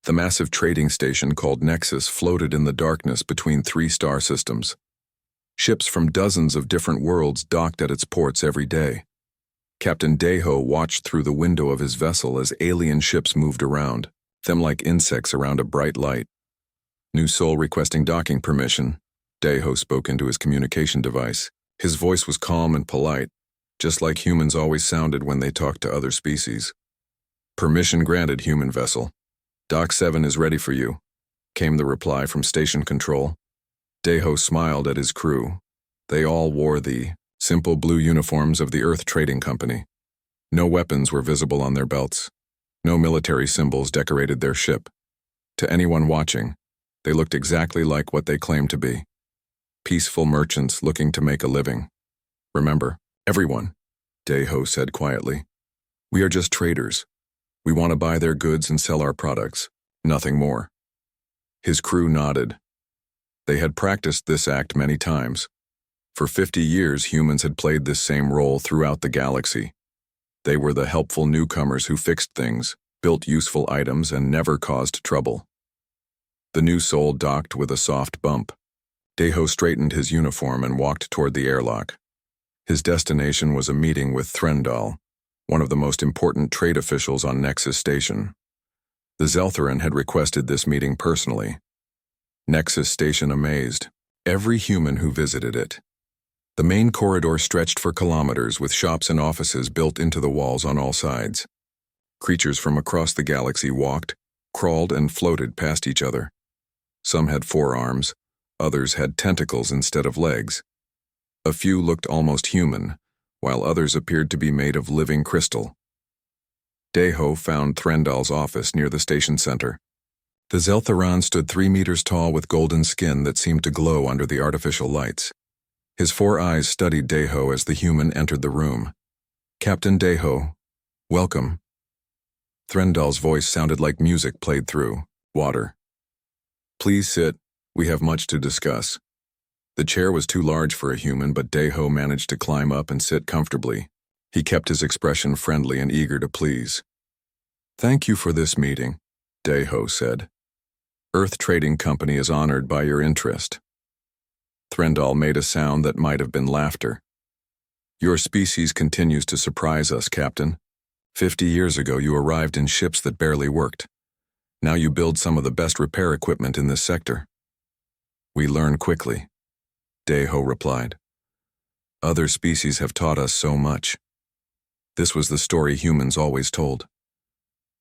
The massive trading station called Nexus floated in the darkness between three star systems. Ships from dozens of different worlds docked at its ports every day. Captain Deho watched through the window of his vessel as alien ships moved around, them like insects around a bright light. New soul requesting docking permission. Deho spoke into his communication device. His voice was calm and polite, just like humans always sounded when they talked to other species. Permission granted, human vessel. Dock 7 is ready for you, came the reply from station control. Deho smiled at his crew. They all wore the simple blue uniforms of the Earth Trading Company. No weapons were visible on their belts. No military symbols decorated their ship. To anyone watching, they looked exactly like what they claimed to be. Peaceful merchants looking to make a living. Remember, everyone, Deho said quietly. We are just traders. We want to buy their goods and sell our products, nothing more. His crew nodded. They had practiced this act many times. For 50 years, humans had played this same role throughout the galaxy. They were the helpful newcomers who fixed things, built useful items, and never caused trouble. The new soul docked with a soft bump. Deho straightened his uniform and walked toward the airlock. His destination was a meeting with Threndal, one of the most important trade officials on Nexus Station. The Zeltheran had requested this meeting personally. Nexus Station amazed every human who visited it. The main corridor stretched for kilometers with shops and offices built into the walls on all sides. Creatures from across the galaxy walked, crawled, and floated past each other. Some had 4 arms, others had tentacles instead of legs. A few looked almost human, while others appeared to be made of living crystal. Deho found Threndal's office near the station center. The Zeltheran stood 3 meters tall with golden skin that seemed to glow under the artificial lights. His 4 eyes studied Deho as the human entered the room. Captain Deho, welcome. Threndal's voice sounded like music played through water. Please sit, we have much to discuss. The chair was too large for a human, but Deho managed to climb up and sit comfortably. He kept his expression friendly and eager to please. Thank you for this meeting, Deho said. Earth Trading Company is honored by your interest. Threndal made a sound that might have been laughter. Your species continues to surprise us, Captain. 50 years ago you arrived in ships that barely worked. Now you build some of the best repair equipment in this sector. We learn quickly, Deho replied. Other species have taught us so much. This was the story humans always told.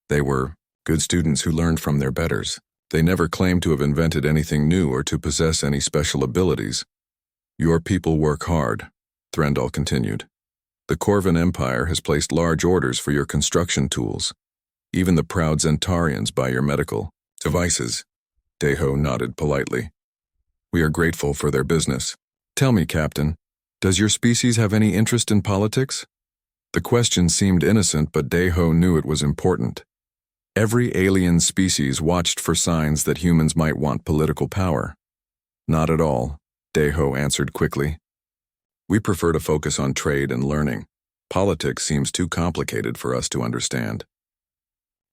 They were good students who learned from their betters. They never claimed to have invented anything new or to possess any special abilities. Your people work hard, Threndal continued. The Corvan Empire has placed large orders for your construction tools. Even the proud Zentarians buy your medical devices. Deho nodded politely. We are grateful for their business. Tell me, Captain, does your species have any interest in politics? The question seemed innocent, but Deho knew it was important. Every alien species watched for signs that humans might want political power. Not at all, Deho answered quickly. We prefer to focus on trade and learning. Politics seems too complicated for us to understand.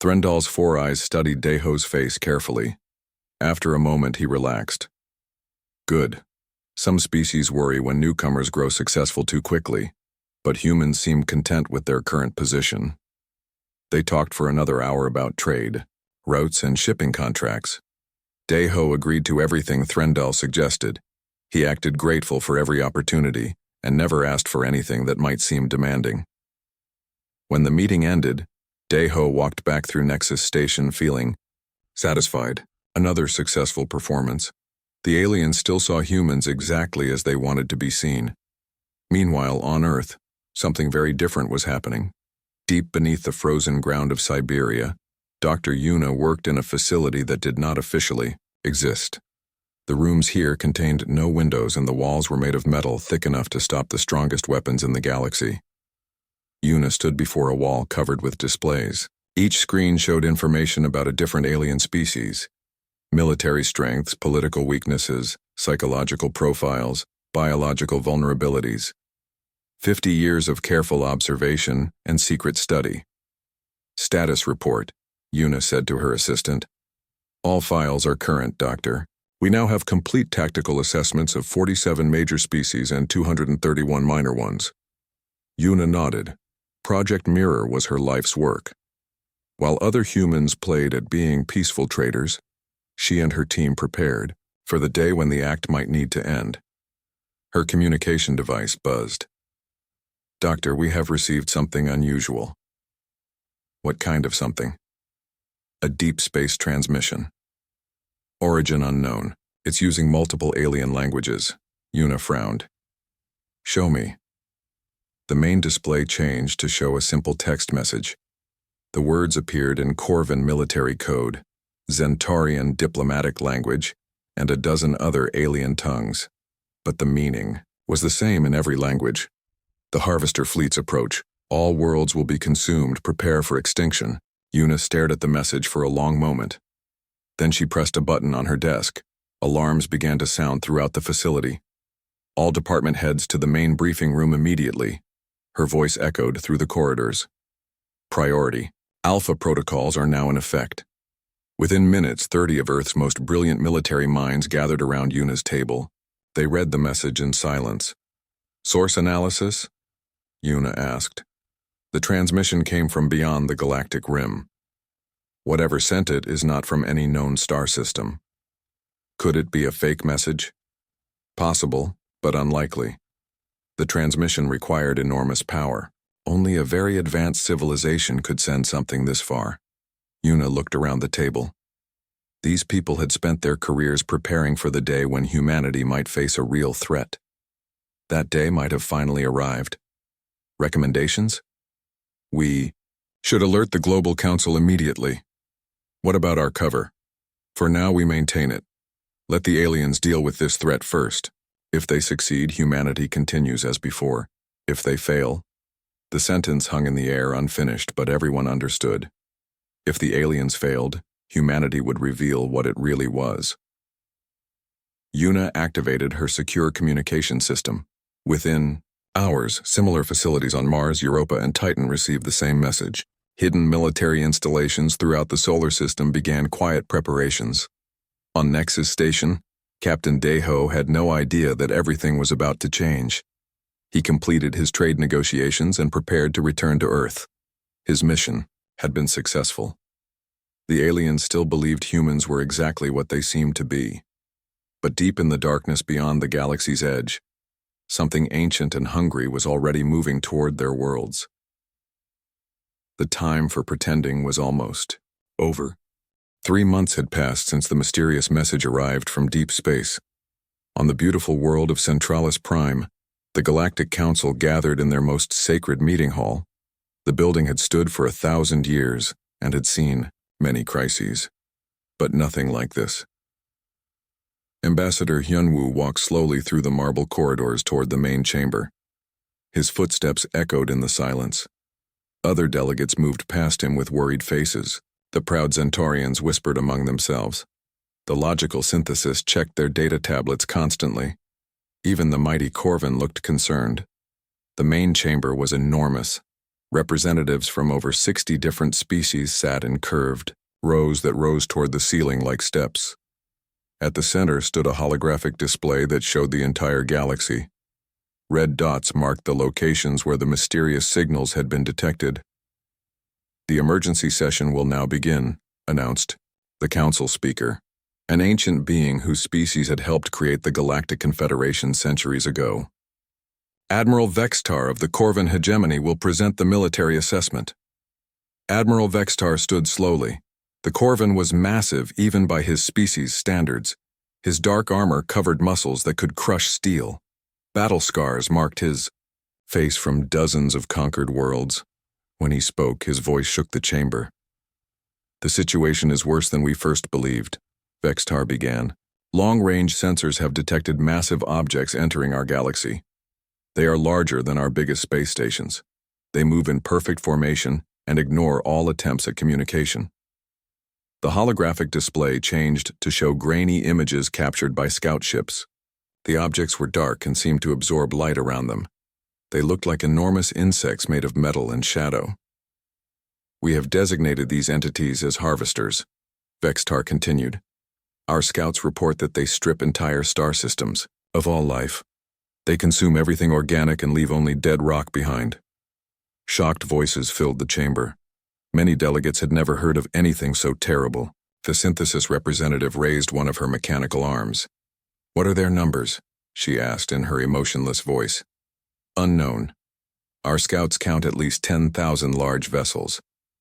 Threndal's 4 eyes studied Deho's face carefully. After a moment, he relaxed. Good. Some species worry when newcomers grow successful too quickly, but humans seem content with their current position. They talked for another hour about trade, routes, and shipping contracts. Deho agreed to everything Threndal suggested. He acted grateful for every opportunity and never asked for anything that might seem demanding. When the meeting ended, Deho walked back through Nexus Station feeling satisfied. Another successful performance. The aliens still saw humans exactly as they wanted to be seen. Meanwhile, on Earth, something very different was happening. Deep beneath the frozen ground of Siberia, Dr. Yuna worked in a facility that did not officially exist. The rooms here contained no windows and the walls were made of metal thick enough to stop the strongest weapons in the galaxy. Yuna stood before a wall covered with displays. Each screen showed information about a different alien species. Military strengths, political weaknesses, psychological profiles, biological vulnerabilities. 50 years of careful observation and secret study. Status report, Yuna said to her assistant. All files are current, Doctor. We now have complete tactical assessments of 47 major species and 231 minor ones. Yuna nodded. Project Mirror was her life's work. While other humans played at being peaceful traders, she and her team prepared for the day when the act might need to end. Her communication device buzzed. Doctor, we have received something unusual. What kind of something? A deep space transmission. Origin unknown. It's using multiple alien languages. Yuna frowned. Show me. The main display changed to show a simple text message. The words appeared in Corvan military code, Zentaurian diplomatic language, and a dozen other alien tongues. But the meaning was the same in every language. The Harvester fleet's approach. All worlds will be consumed. Prepare for extinction. Yuna stared at the message for a long moment. Then she pressed a button on her desk. Alarms began to sound throughout the facility. All department heads to the main briefing room immediately. Her voice echoed through the corridors. Priority. Alpha protocols are now in effect. Within minutes, 30 of Earth's most brilliant military minds gathered around Yuna's table. They read the message in silence. Source analysis? Yuna asked. The transmission came from beyond the galactic rim. Whatever sent it is not from any known star system. Could it be a fake message? Possible, but unlikely. The transmission required enormous power. Only a very advanced civilization could send something this far. Yuna looked around the table. These people had spent their careers preparing for the day when humanity might face a real threat. That day might have finally arrived. Recommendations? We should alert the Global Council immediately. What about our cover? For now, we maintain it. Let the aliens deal with this threat first. If they succeed, humanity continues as before. If they fail, the sentence hung in the air unfinished, but everyone understood. If the aliens failed, humanity would reveal what it really was. Yuna activated her secure communication system. Within hours, similar facilities on Mars, Europa, and Titan received the same message. Hidden military installations throughout the solar system began quiet preparations. On Nexus Station, Captain Deho had no idea that everything was about to change. He completed his trade negotiations and prepared to return to Earth. His mission had been successful. The aliens still believed humans were exactly what they seemed to be. But deep in the darkness beyond the galaxy's edge, something ancient and hungry was already moving toward their worlds. The time for pretending was almost over. 3 months had passed since the mysterious message arrived from deep space. On the beautiful world of Centralis Prime, the Galactic Council gathered in their most sacred meeting hall. The building had stood for 1,000 years and had seen many crises, but nothing like this. Ambassador Hyunwoo walked slowly through the marble corridors toward the main chamber. His footsteps echoed in the silence. Other delegates moved past him with worried faces. The proud Zentaurians whispered among themselves. The logical synthesis checked their data tablets constantly. Even the mighty Corvan looked concerned. The main chamber was enormous. Representatives from over 60 different species sat in curved rows that rose toward the ceiling like steps. At the center stood a holographic display that showed the entire galaxy. Red dots marked the locations where the mysterious signals had been detected. The emergency session will now begin, announced the council speaker, an ancient being whose species had helped create the Galactic Confederation centuries ago. Admiral Vextar of the Corvan hegemony will present the military assessment. Admiral Vextar stood slowly. The Corvan was massive even by his species' standards. His dark armor covered muscles that could crush steel. Battle scars marked his face from dozens of conquered worlds. When he spoke, his voice shook the chamber. The situation is worse than we first believed, Vextar began. Long-range sensors have detected massive objects entering our galaxy. They are larger than our biggest space stations. They move in perfect formation and ignore all attempts at communication. The holographic display changed to show grainy images captured by scout ships. The objects were dark and seemed to absorb light around them. They looked like enormous insects made of metal and shadow. We have designated these entities as harvesters. Vextar continued. Our scouts report that they strip entire star systems of all life. They consume everything organic and leave only dead rock behind. Shocked voices filled the chamber. Many delegates had never heard of anything so terrible. The synthesis representative raised one of her mechanical arms. What are their numbers? She asked in her emotionless voice. Unknown. Our scouts count at least 10,000 large vessels,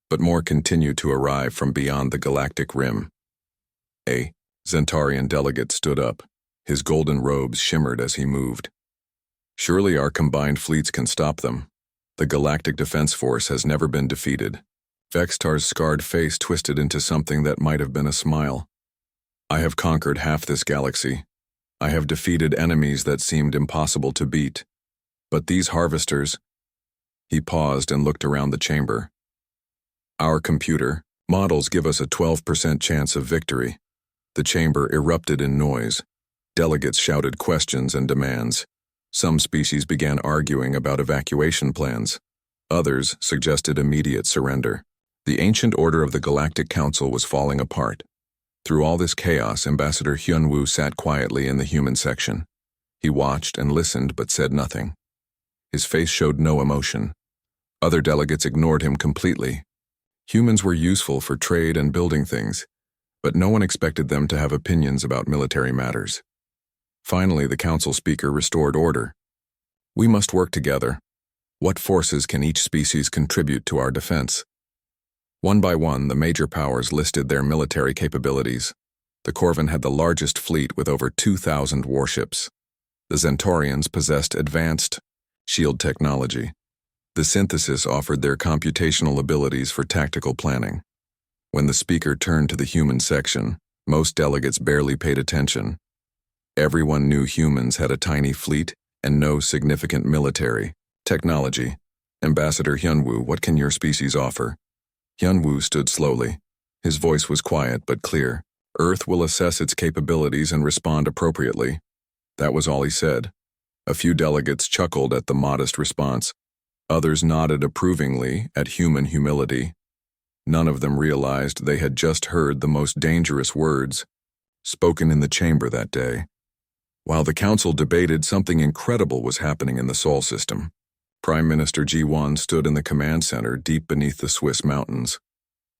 but more continue to arrive from beyond the galactic rim. A Zentarian delegate stood up. His golden robes shimmered as he moved. Surely our combined fleets can stop them. The Galactic Defense Force has never been defeated. Vextar's scarred face twisted into something that might have been a smile. I have conquered half this galaxy. I have defeated enemies that seemed impossible to beat. But these harvesters... He paused and looked around the chamber. Our computer models give us a 12% chance of victory. The chamber erupted in noise. Delegates shouted questions and demands. Some species began arguing about evacuation plans. Others suggested immediate surrender. The ancient order of the Galactic Council was falling apart. Through all this chaos, Ambassador Hyunwoo sat quietly in the human section. He watched and listened but said nothing. His face showed no emotion. Other delegates ignored him completely. Humans were useful for trade and building things, but no one expected them to have opinions about military matters. Finally, the council speaker restored order. We must work together. What forces can each species contribute to our defense? One by one, the major powers listed their military capabilities. The Corvin had the largest fleet with over 2,000 warships. The Zentaurians possessed advanced shield technology. The synthesis offered their computational abilities for tactical planning. When the speaker turned to the human section, most delegates barely paid attention. Everyone knew humans had a tiny fleet and no significant military technology. Ambassador Hyunwoo, what can your species offer? Hyunwoo stood slowly. His voice was quiet but clear. Earth will assess its capabilities and respond appropriately. That was all he said. A few delegates chuckled at the modest response. Others nodded approvingly at human humility. None of them realized they had just heard the most dangerous words spoken in the chamber that day. While the council debated, something incredible was happening in the Sol system. Prime Minister Ji-won stood in the command center deep beneath the Swiss mountains.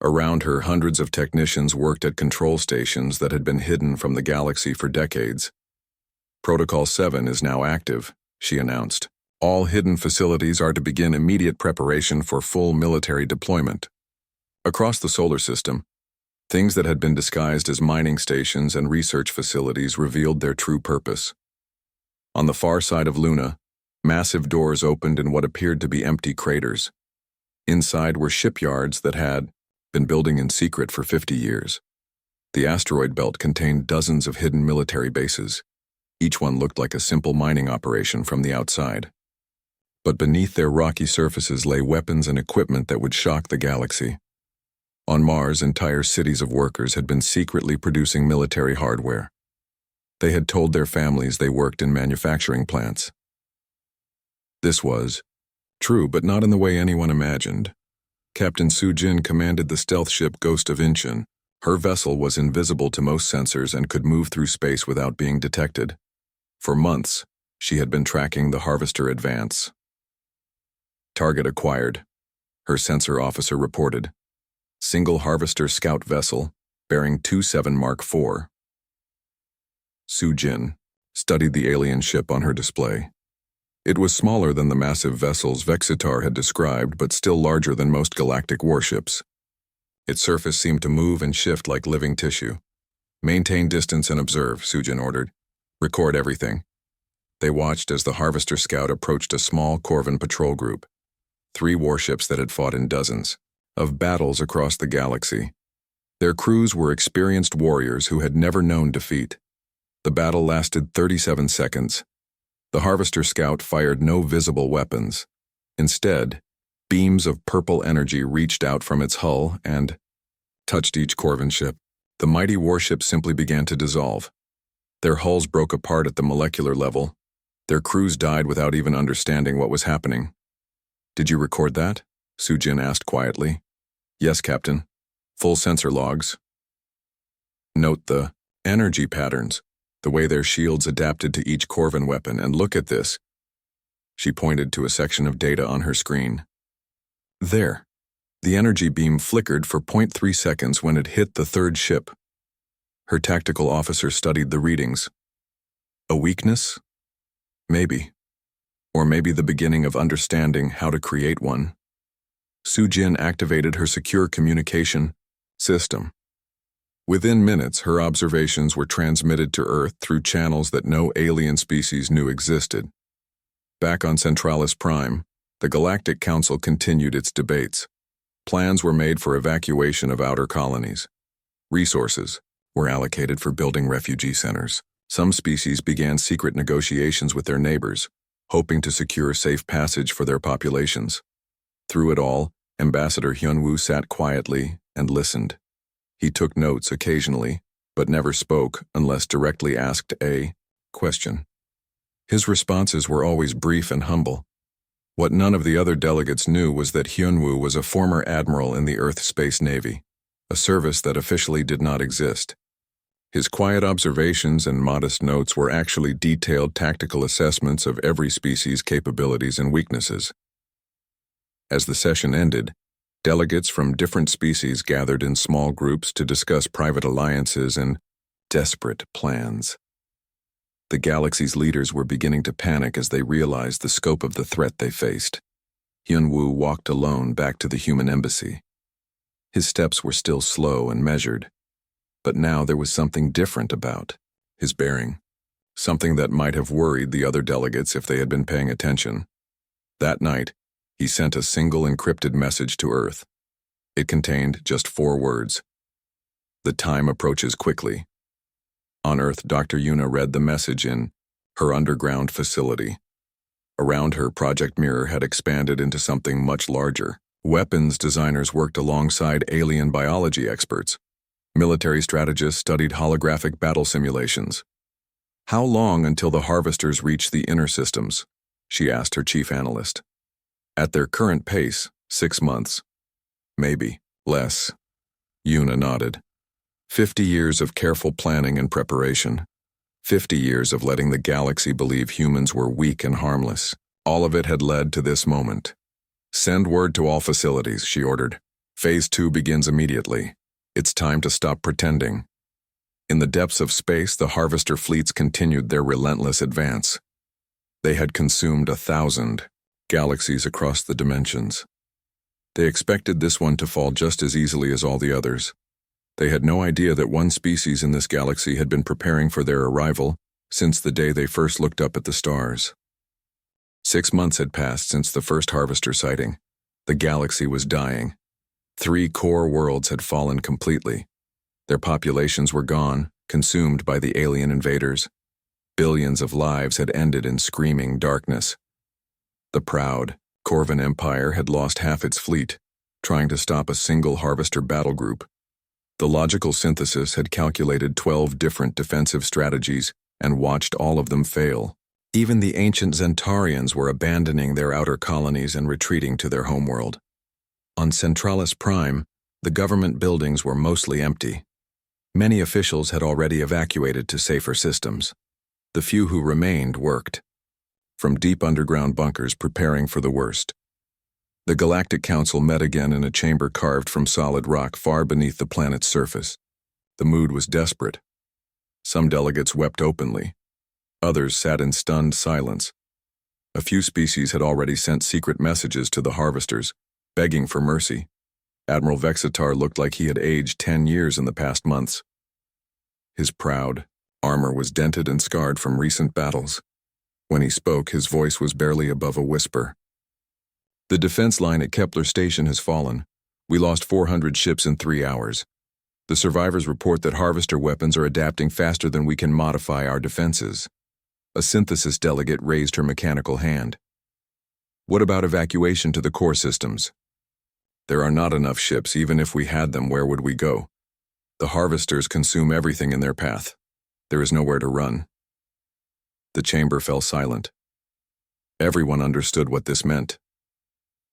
Around her, hundreds of technicians worked at control stations that had been hidden from the galaxy for decades. Protocol 7 is now active, she announced. All hidden facilities are to begin immediate preparation for full military deployment. Across the solar system, things that had been disguised as mining stations and research facilities revealed their true purpose. On the far side of Luna, massive doors opened in what appeared to be empty craters. Inside were shipyards that had been building in secret for 50 years. The asteroid belt contained dozens of hidden military bases. Each one looked like a simple mining operation from the outside. But beneath their rocky surfaces lay weapons and equipment that would shock the galaxy. On Mars, entire cities of workers had been secretly producing military hardware. They had told their families they worked in manufacturing plants. This was true, but not in the way anyone imagined. Captain Soo-jin commanded the stealth ship Ghost of Incheon. Her vessel was invisible to most sensors and could move through space without being detected. For months, she had been tracking the Harvester advance. Target acquired, her sensor officer reported. Single Harvester scout vessel, bearing 27 Mark IV. Soo-jin studied the alien ship on her display. It was smaller than the massive vessels Vexitar had described, but still larger than most galactic warships. Its surface seemed to move and shift like living tissue. Maintain distance and observe, Soo-jin ordered. Record everything. They watched as the Harvester scout approached a small Corvin patrol group. 3 warships that had fought in dozens of battles across the galaxy. Their crews were experienced warriors who had never known defeat. The battle lasted 37 seconds. The Harvester scout fired no visible weapons. Instead, beams of purple energy reached out from its hull and touched each Corvin ship. The mighty warships simply began to dissolve. Their hulls broke apart at the molecular level. Their crews died without even understanding what was happening. Did you record that? Soo-jin asked quietly. Yes, Captain. Full sensor logs. Note the energy patterns, the way their shields adapted to each Corvin weapon, and look at this. She pointed to a section of data on her screen. There. The energy beam flickered for 0.3 seconds when it hit the third ship. Her tactical officer studied the readings. A weakness? Maybe. Or maybe the beginning of understanding how to create one. Su-Jin activated her secure communication system. Within minutes, her observations were transmitted to Earth through channels that no alien species knew existed. Back on Centralis Prime, the Galactic Council continued its debates. Plans were made for evacuation of outer colonies. Resources were allocated for building refugee centers. Some species began secret negotiations with their neighbors, hoping to secure safe passage for their populations. Through it all, Ambassador Hyunwoo sat quietly and listened. He took notes occasionally, but never spoke unless directly asked a question. His responses were always brief and humble. What none of the other delegates knew was that Hyunwoo was a former admiral in the Earth Space Navy, a service that officially did not exist. His quiet observations and modest notes were actually detailed tactical assessments of every species' capabilities and weaknesses. As the session ended, delegates from different species gathered in small groups to discuss private alliances and desperate plans. The galaxy's leaders were beginning to panic as they realized the scope of the threat they faced. Hyunwoo walked alone back to the human embassy. His steps were still slow and measured, but now there was something different about his bearing, something that might have worried the other delegates if they had been paying attention. That night, he sent a single encrypted message to Earth. It contained just 4 words. The time approaches quickly. On Earth, Dr. Yuna read the message in her underground facility. Around her, Project Mirror had expanded into something much larger. Weapons designers worked alongside alien biology experts. Military strategists studied holographic battle simulations. How long until the harvesters reach the inner systems? She asked her chief analyst. At their current pace, 6 months. Maybe less. Yuna nodded. 50 years of careful planning and preparation. 50 years of letting the galaxy believe humans were weak and harmless. All of it had led to this moment. Send word to all facilities, she ordered. Phase 2 begins immediately. It's time to stop pretending. In the depths of space, the harvester fleets continued their relentless advance. They had consumed 1,000 galaxies across the dimensions. They expected this one to fall just as easily as all the others. They had no idea that one species in this galaxy had been preparing for their arrival since the day they first looked up at the stars. 6 months had passed since the first harvester sighting. The galaxy was dying. 3 core worlds had fallen completely. Their populations were gone, consumed by the alien invaders. Billions of lives had ended in screaming darkness. The proud Corvin Empire had lost half its fleet, trying to stop a single harvester battle group. The logical synthesis had calculated 12 different defensive strategies and watched all of them fail. Even the ancient Zentarians were abandoning their outer colonies and retreating to their homeworld. On Centralis Prime, the government buildings were mostly empty. Many officials had already evacuated to safer systems. The few who remained worked from deep underground bunkers preparing for the worst. The Galactic Council met again in a chamber carved from solid rock far beneath the planet's surface. The mood was desperate. Some delegates wept openly. Others sat in stunned silence. A few species had already sent secret messages to the harvesters, begging for mercy. Admiral Vexitar looked like he had aged 10 years in the past months. His proud armor was dented and scarred from recent battles. When he spoke, his voice was barely above a whisper. The defense line at Kepler Station has fallen. We lost 400 ships in 3 hours. The survivors report that harvester weapons are adapting faster than we can modify our defenses. A synthesis delegate raised her mechanical hand. What about evacuation to the core systems? There are not enough ships. Even if we had them, where would we go? The harvesters consume everything in their path. There is nowhere to run. The chamber fell silent. Everyone understood what this meant.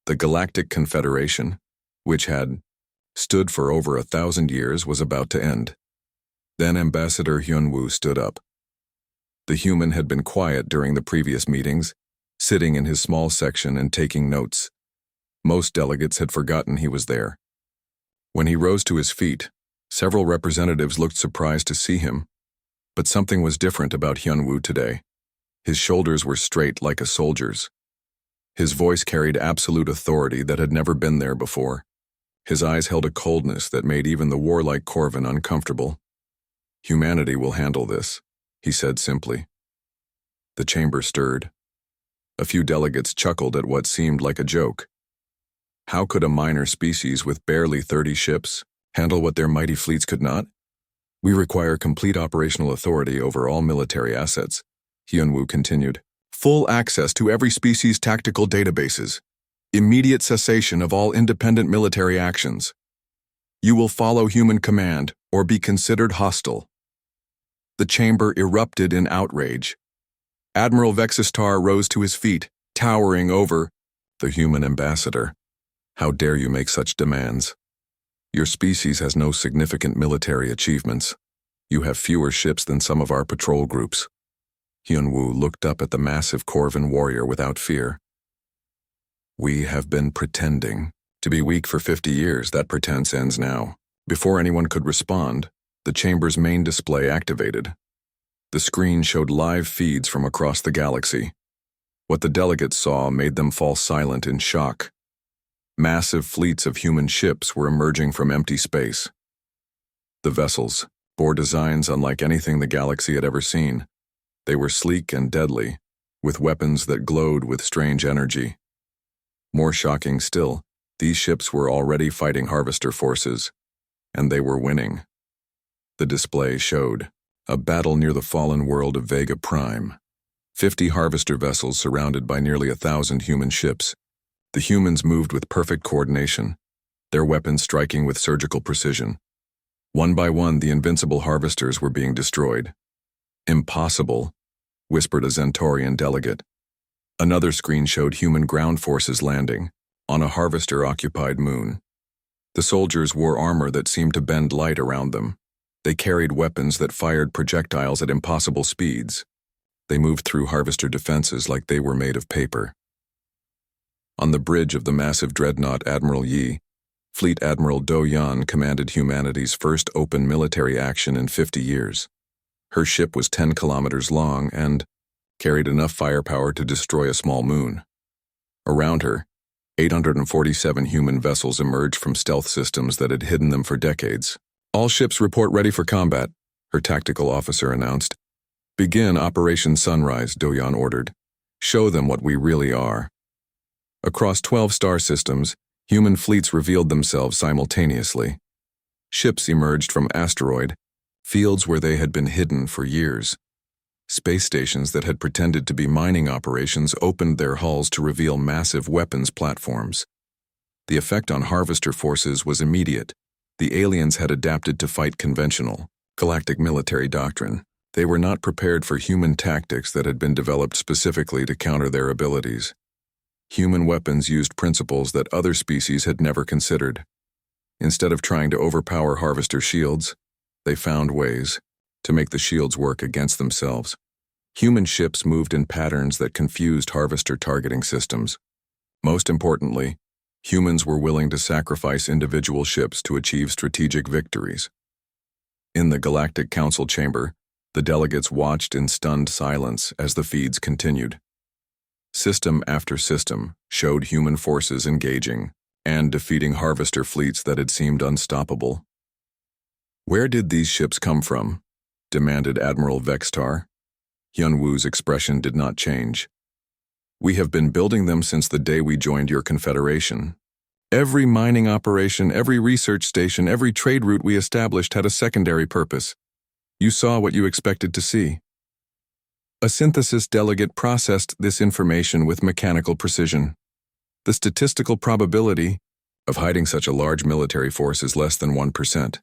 The Galactic Confederation, which had stood for over 1,000 years, was about to end. Then Ambassador Hyunwoo stood up. The human had been quiet during the previous meetings, sitting in his small section and taking notes. Most delegates had forgotten he was there. When he rose to his feet, several representatives looked surprised to see him, but something was different about Hyunwoo today. His shoulders were straight like a soldier's. His voice carried absolute authority that had never been there before. His eyes held a coldness that made even the warlike Corvin uncomfortable. "Humanity will handle this," he said simply. The chamber stirred. A few delegates chuckled at what seemed like a joke. How could a minor species with barely 30 ships handle what their mighty fleets could not? "We require complete operational authority over all military assets," Hyunwoo continued. "Full access to every species' tactical databases. Immediate cessation of all independent military actions. You will follow human command or be considered hostile." The chamber erupted in outrage. Admiral Vexistar rose to his feet, towering over the human ambassador. "How dare you make such demands? Your species has no significant military achievements. You have fewer ships than some of our patrol groups." Hyunwoo looked up at the massive Corvin warrior without fear. "We have been pretending to be weak for 50 years. That pretense ends now." Before anyone could respond, the chamber's main display activated. The screen showed live feeds from across the galaxy. What the delegates saw made them fall silent in shock. Massive fleets of human ships were emerging from empty space. The vessels bore designs unlike anything the galaxy had ever seen. They were sleek and deadly, with weapons that glowed with strange energy. More shocking still, these ships were already fighting harvester forces, and they were winning. The display showed a battle near the fallen world of Vega Prime. 50 harvester vessels surrounded by nearly 1,000 human ships. The humans moved with perfect coordination, their weapons striking with surgical precision. One by one, the invincible harvesters were being destroyed. "Impossible," whispered a Zentorian delegate. Another screen showed human ground forces landing on a harvester-occupied moon. The soldiers wore armor that seemed to bend light around them. They carried weapons that fired projectiles at impossible speeds. They moved through harvester defenses like they were made of paper. On the bridge of the massive dreadnought Admiral Yi, Fleet Admiral Do Yan commanded humanity's first open military action in 50 years. Her ship was 10 kilometers long and carried enough firepower to destroy a small moon. Around her, 847 human vessels emerged from stealth systems that had hidden them for decades. "All ships report ready for combat," her tactical officer announced. "Begin Operation Sunrise," Do Yan ordered. "Show them what we really are." Across 12 star systems, human fleets revealed themselves simultaneously. Ships emerged from asteroid fields where they had been hidden for years. Space stations that had pretended to be mining operations opened their hulls to reveal massive weapons platforms. The effect on harvester forces was immediate. The aliens had adapted to fight conventional, galactic military doctrine. They were not prepared for human tactics that had been developed specifically to counter their abilities. Human weapons used principles that other species had never considered. Instead of trying to overpower harvester shields, they found ways to make the shields work against themselves. Human ships moved in patterns that confused harvester targeting systems. Most importantly, humans were willing to sacrifice individual ships to achieve strategic victories. In the Galactic Council chamber, the delegates watched in stunned silence as the feeds continued. System after system showed human forces engaging and defeating harvester fleets that had seemed unstoppable. "Where did these ships come from?" demanded Admiral Vextar. Hyunwoo's expression did not change. "We have been building them since the day we joined your confederation. Every mining operation, every research station, every trade route we established had a secondary purpose. You saw what you expected to see." A synthesis delegate processed this information with mechanical precision. "The statistical probability of hiding such a large military force is less than 1%.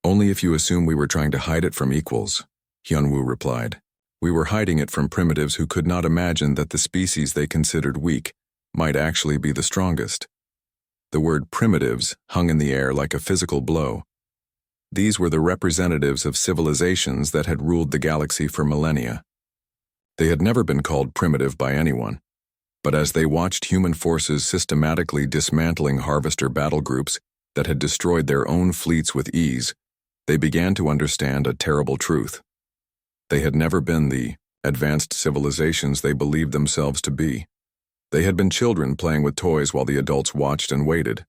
Only if you assume we were trying to hide it from equals," Hyunwoo replied. "We were hiding it from primitives who could not imagine that the species they considered weak might actually be the strongest." The word primitives hung in the air like a physical blow. These were the representatives of civilizations that had ruled the galaxy for millennia. They had never been called primitive by anyone, but as they watched human forces systematically dismantling Harvester battle groups that had destroyed their own fleets with ease, they began to understand a terrible truth. They had never been the advanced civilizations they believed themselves to be. They had been children playing with toys while the adults watched and waited.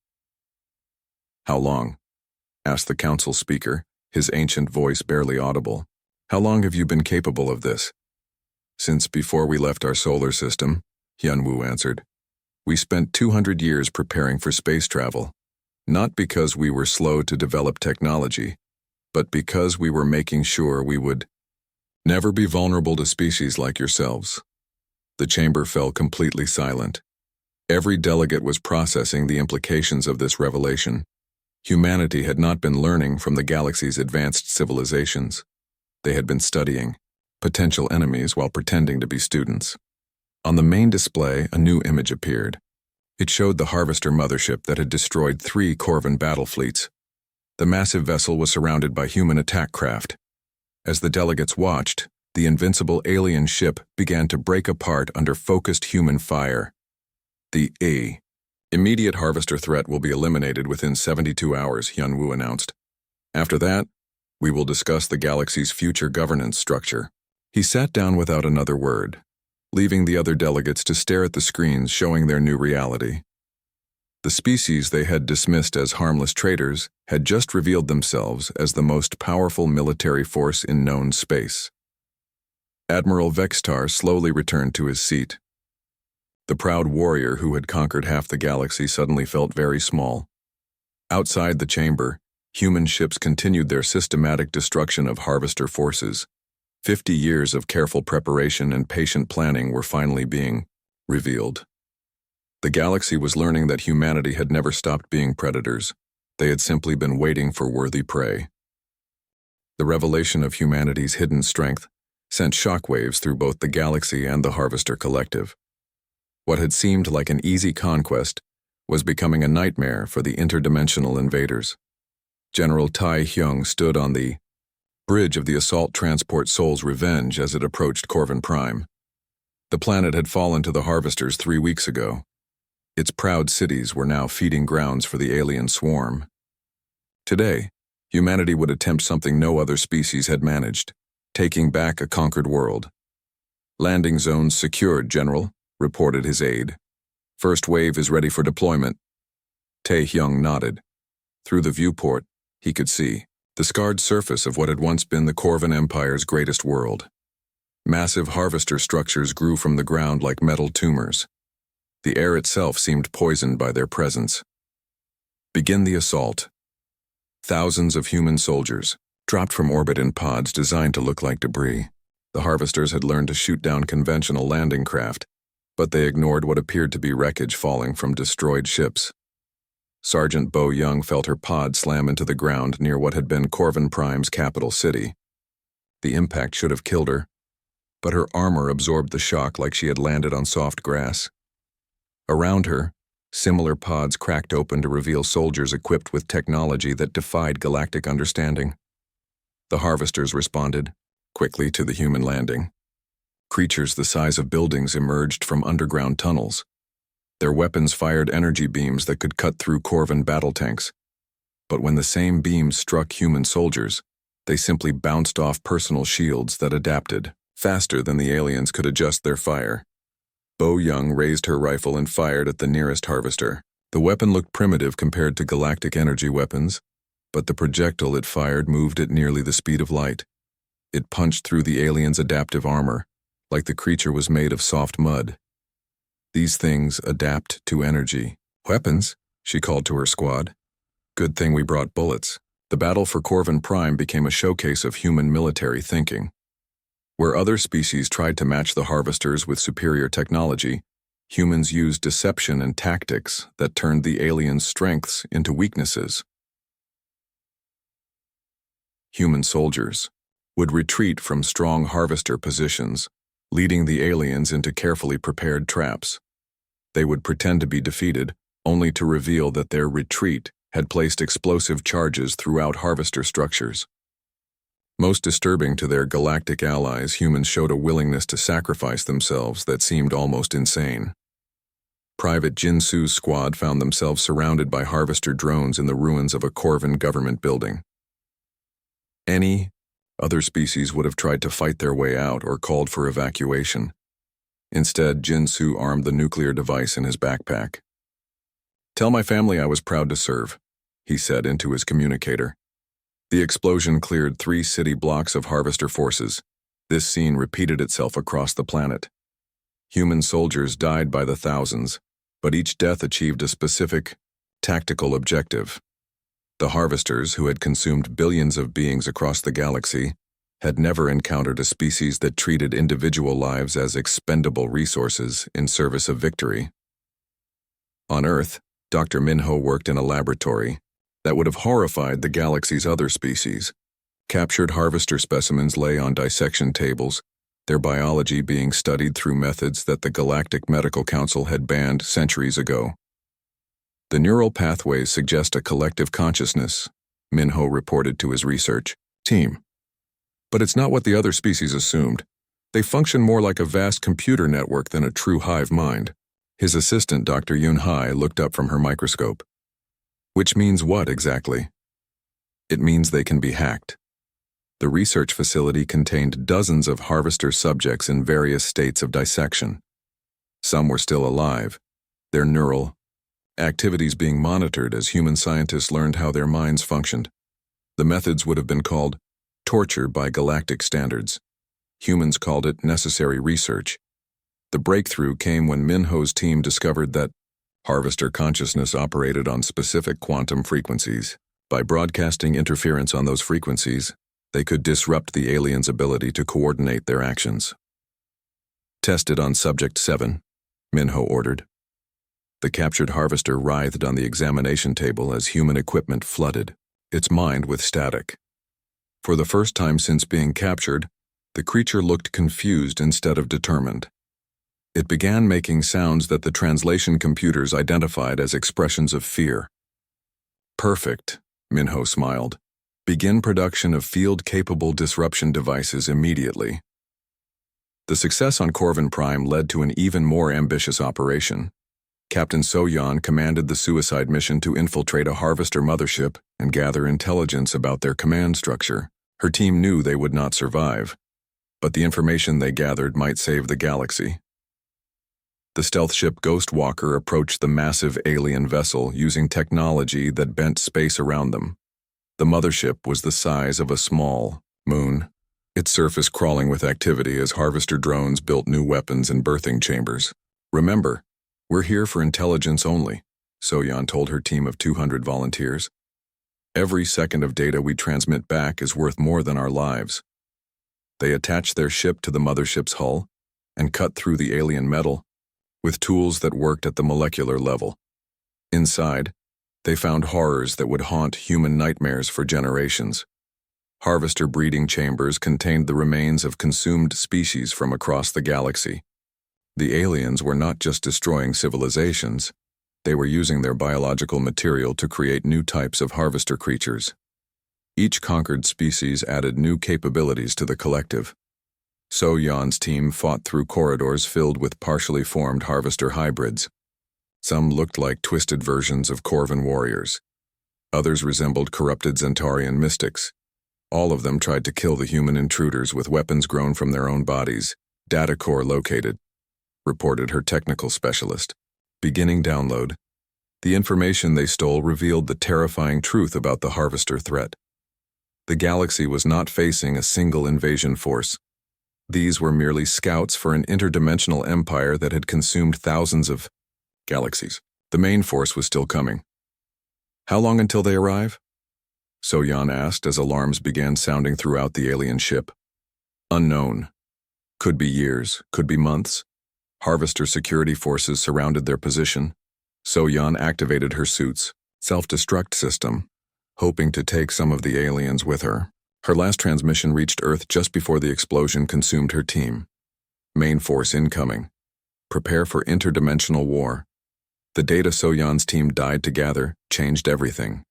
"How long?" asked the council speaker, his ancient voice barely audible. "How long have you been capable of this?" "Since before we left our solar system," Hyunwoo answered. "We spent 200 years preparing for space travel, not because we were slow to develop technology, but because we were making sure we would never be vulnerable to species like yourselves." The chamber fell completely silent. Every delegate was processing the implications of this revelation. Humanity had not been learning from the galaxy's advanced civilizations. They had been studying potential enemies while pretending to be students. On the main display, a new image appeared. It showed the Harvester mothership that had destroyed 3 Corvan battle fleets. The massive vessel was surrounded by human attack craft. As the delegates watched, the invincible alien ship began to break apart under focused human fire. The immediate Harvester threat will be eliminated within 72 hours, Hyunwoo announced. After that, we will discuss the galaxy's future governance structure. He sat down without another word, leaving the other delegates to stare at the screens showing their new reality. The species they had dismissed as harmless traitors had just revealed themselves as the most powerful military force in known space. Admiral Vextar slowly returned to his seat. The proud warrior who had conquered half the galaxy suddenly felt very small. Outside the chamber, human ships continued their systematic destruction of Harvester forces. 50 years of careful preparation and patient planning were finally being revealed. The galaxy was learning that humanity had never stopped being predators. They had simply been waiting for worthy prey. The revelation of humanity's hidden strength sent shockwaves through both the galaxy and the Harvester Collective. What had seemed like an easy conquest was becoming a nightmare for the interdimensional invaders. General Tai Hyung stood on the bridge of the assault transport Soul's Revenge as it approached Corvan Prime. The planet had fallen to the Harvesters 3 weeks ago. Its proud cities were now feeding grounds for the alien swarm. Today, humanity would attempt something no other species had managed, taking back a conquered world. "Landing zones secured, General," reported his aide. "First wave is ready for deployment." Tae Hyung nodded. Through the viewport, he could see the scarred surface of what had once been the Corvan Empire's greatest world. Massive Harvester structures grew from the ground like metal tumors. The air itself seemed poisoned by their presence. Begin the assault. Thousands of human soldiers dropped from orbit in pods designed to look like debris. The Harvesters had learned to shoot down conventional landing craft, but they ignored what appeared to be wreckage falling from destroyed ships. Sergeant Bo Young felt her pod slam into the ground near what had been Corvan Prime's capital city. The impact should have killed her, but her armor absorbed the shock like she had landed on soft grass. Around her, similar pods cracked open to reveal soldiers equipped with technology that defied galactic understanding. The Harvesters responded quickly to the human landing. Creatures the size of buildings emerged from underground tunnels. Their weapons fired energy beams that could cut through Corvan battle tanks. But when the same beams struck human soldiers, they simply bounced off personal shields that adapted faster than the aliens could adjust their fire. Bo Young raised her rifle and fired at the nearest Harvester. The weapon looked primitive compared to galactic energy weapons, but the projectile it fired moved at nearly the speed of light. It punched through the alien's adaptive armor, like the creature was made of soft mud. These things adapt to energy. "Weapons," she called to her squad. "Good thing we brought bullets." The battle for Corvan Prime became a showcase of human military thinking. Where other species tried to match the Harvesters with superior technology, humans used deception and tactics that turned the aliens' strengths into weaknesses. Human soldiers would retreat from strong Harvester positions, leading the aliens into carefully prepared traps. They would pretend to be defeated, only to reveal that their retreat had placed explosive charges throughout harvester structures. Most disturbing to their galactic allies, humans showed a willingness to sacrifice themselves that seemed almost insane. Private Jinsu's squad found themselves surrounded by harvester drones in the ruins of a Corvan government building. Any other species would have tried to fight their way out or called for evacuation. Instead, Jinsu armed the nuclear device in his backpack. "Tell my family I was proud to serve," he said into his communicator. The explosion cleared 3 city blocks of harvester forces. This scene repeated itself across the planet. Human soldiers died by the thousands, but each death achieved a specific, tactical objective. The harvesters, who had consumed billions of beings across the galaxy, had never encountered a species that treated individual lives as expendable resources in service of victory. On Earth, Dr. Minho worked in a laboratory that would have horrified the galaxy's other species. Captured harvester specimens lay on dissection tables, their biology being studied through methods that the Galactic Medical Council had banned centuries ago. "The neural pathways suggest a collective consciousness," Minho reported to his research team. "But it's not what the other species assumed. They function more like a vast computer network than a true hive mind." His assistant, Dr. Yun-hai, looked up from her microscope. "Which means what exactly?" "It means they can be hacked." The research facility contained dozens of harvester subjects in various states of dissection. Some were still alive, their neural activities being monitored as human scientists learned how their minds functioned. The methods would have been called torture by galactic standards. Humans called it necessary research. The breakthrough came when Minho's team discovered that harvester consciousness operated on specific quantum frequencies. By broadcasting interference on those frequencies, they could disrupt the aliens' ability to coordinate their actions. "Tested on Subject 7, Minho ordered. The captured harvester writhed on the examination table as human equipment flooded, its mind with static. For the first time since being captured, the creature looked confused instead of determined. It began making sounds that the translation computers identified as expressions of fear. "Perfect," Minho smiled. "Begin production of field-capable disruption devices immediately." The success on Corvan Prime led to an even more ambitious operation. Captain So-Yan commanded the suicide mission to infiltrate a harvester mothership and gather intelligence about their command structure. Her team knew they would not survive, but the information they gathered might save the galaxy. The stealth ship Ghost Walker approached the massive alien vessel using technology that bent space around them. The mothership was the size of a small moon, its surface crawling with activity as harvester drones built new weapons and birthing chambers. "Remember, we're here for intelligence only," So-Yan told her team of 200 volunteers. "Every second of data we transmit back is worth more than our lives." They attached their ship to the mothership's hull and cut through the alien metal with tools that worked at the molecular level. Inside, they found horrors that would haunt human nightmares for generations. Harvester breeding chambers contained the remains of consumed species from across the galaxy. The aliens were not just destroying civilizations, they were using their biological material to create new types of harvester creatures. Each conquered species added new capabilities to the collective. So-Yan's team fought through corridors filled with partially formed harvester hybrids. Some looked like twisted versions of Corvan warriors. Others resembled corrupted Zentaurian mystics. All of them tried to kill the human intruders with weapons grown from their own bodies. "Data core located," reported her technical specialist. "Beginning download." The information they stole revealed the terrifying truth about the harvester threat. The galaxy was not facing a single invasion force. These were merely scouts for an interdimensional empire that had consumed thousands of galaxies. The main force was still coming. "How long until they arrive?" So-Yan asked as alarms began sounding throughout the alien ship. "Unknown. Could be years, could be months." Harvester security forces surrounded their position. So-Yan activated her suit's self-destruct system, hoping to take some of the aliens with her. Her last transmission reached Earth just before the explosion consumed her team. "Main force incoming. Prepare for interdimensional war." The data Soyan's team died to gather changed everything.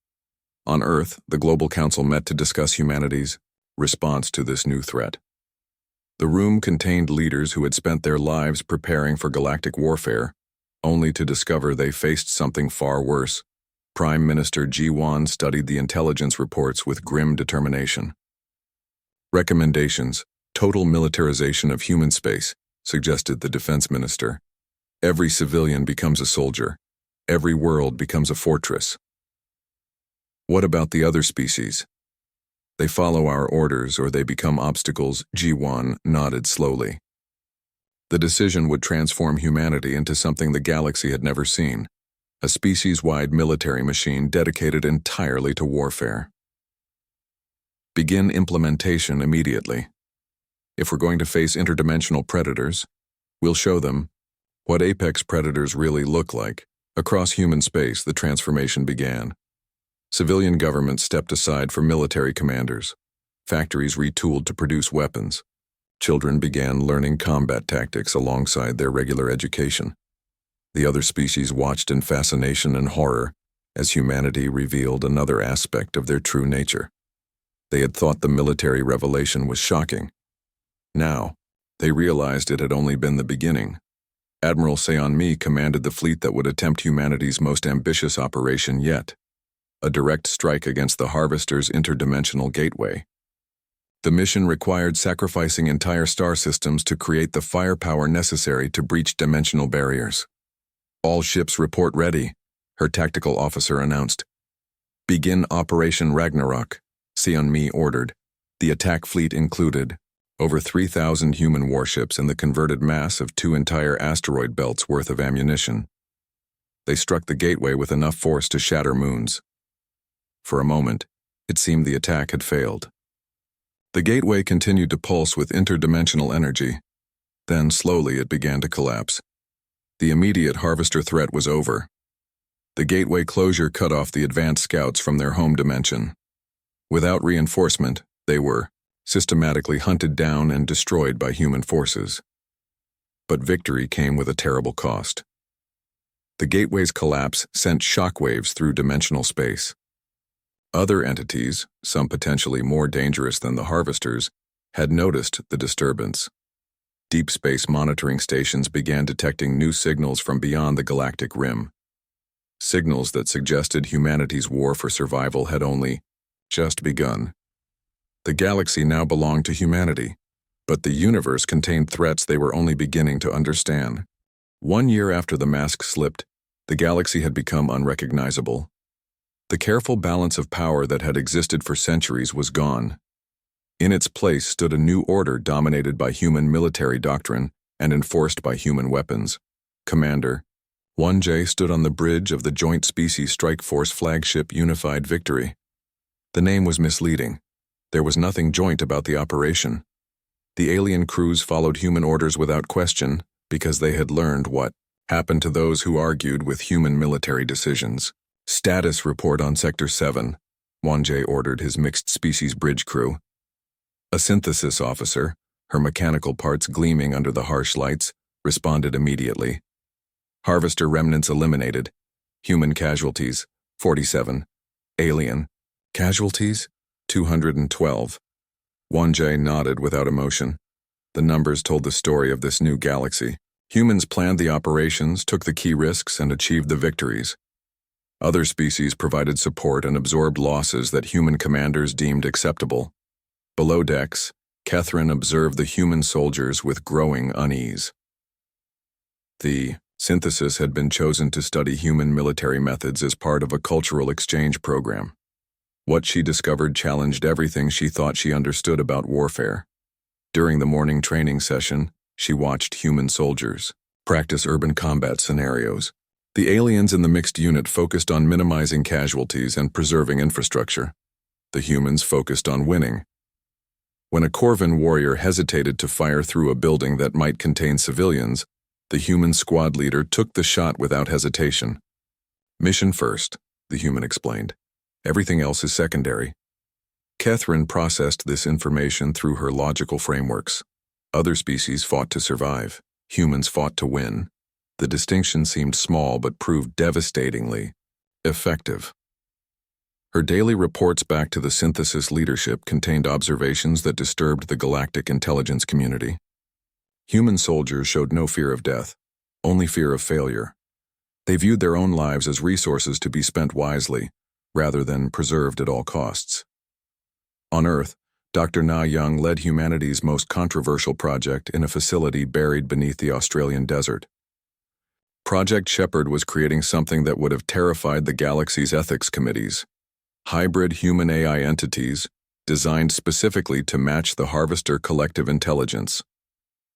On Earth, the Global Council met to discuss humanity's response to this new threat. The room contained leaders who had spent their lives preparing for galactic warfare, only to discover they faced something far worse. Prime Minister Ji-won studied the intelligence reports with grim determination. Recommendations: total militarization of human space, suggested the defense minister. Every civilian becomes a soldier. Every world becomes a fortress. What about the other species? They follow our orders or they become obstacles, Ji-won nodded slowly. The decision would transform humanity into something the galaxy had never seen, a species-wide military machine dedicated entirely to warfare. Begin implementation immediately. If we're going to face interdimensional predators, we'll show them what apex predators really look like. Across human space, the transformation began. Civilian governments stepped aside for military commanders. Factories retooled to produce weapons. Children began learning combat tactics alongside their regular education. The other species watched in fascination and horror as humanity revealed another aspect of their true nature. They had thought the military revelation was shocking. Now, they realized it had only been the beginning. Admiral Seon-mi commanded the fleet that would attempt humanity's most ambitious operation yet, a direct strike against the Harvester's interdimensional gateway. The mission required sacrificing entire star systems to create the firepower necessary to breach dimensional barriers. All ships report ready, her tactical officer announced. Begin Operation Ragnarok, Seon-mi ordered. The attack fleet included over 3,000 human warships and the converted mass of 2 entire asteroid belts worth of ammunition. They struck the gateway with enough force to shatter moons. For a moment, it seemed the attack had failed. The gateway continued to pulse with interdimensional energy. Then, slowly, it began to collapse. The immediate Harvester threat was over. The gateway closure cut off the advanced scouts from their home dimension. Without reinforcement, they were systematically hunted down and destroyed by human forces. But victory came with a terrible cost. The gateway's collapse sent shockwaves through dimensional space. Other entities, some potentially more dangerous than the Harvesters, had noticed the disturbance. Deep space monitoring stations began detecting new signals from beyond the galactic rim. Signals that suggested humanity's war for survival had only just begun. The galaxy now belonged to humanity, but the universe contained threats they were only beginning to understand. 1 year after the mask slipped, the galaxy had become unrecognizable. The careful balance of power that had existed for centuries was gone. In its place stood a new order dominated by human military doctrine and enforced by human weapons. Commander 1J stood on the bridge of the Joint Species Strike Force flagship Unified Victory. The name was misleading. There was nothing joint about the operation. The alien crews followed human orders without question because they had learned what happened to those who argued with human military decisions. Status report on Sector 7, 1J ordered his mixed-species bridge crew. A synthesis officer, her mechanical parts gleaming under the harsh lights, responded immediately. Harvester remnants eliminated. Human casualties, 47. Alien casualties, 212. 1J nodded without emotion. The numbers told the story of this new galaxy. Humans planned the operations, took the key risks, and achieved the victories. Other species provided support and absorbed losses that human commanders deemed acceptable. Below decks, Catherine observed the human soldiers with growing unease. The synthesis had been chosen to study human military methods as part of a cultural exchange program. What she discovered challenged everything she thought she understood about warfare. During the morning training session, she watched human soldiers practice urban combat scenarios. The aliens in the mixed unit focused on minimizing casualties and preserving infrastructure. The humans focused on winning. When a Corvin warrior hesitated to fire through a building that might contain civilians, the human squad leader took the shot without hesitation. Mission first, the human explained. Everything else is secondary. Catherine processed this information through her logical frameworks. Other species fought to survive. Humans fought to win. The distinction seemed small but proved devastatingly effective. Her daily reports back to the synthesis leadership contained observations that disturbed the galactic intelligence community. Human soldiers showed no fear of death, only fear of failure. They viewed their own lives as resources to be spent wisely, rather than preserved at all costs. On Earth, Dr. Na Young led humanity's most controversial project in a facility buried beneath the Australian desert. Project Shepherd was creating something that would have terrified the galaxy's ethics committees. Hybrid human-AI entities, designed specifically to match the Harvester collective intelligence.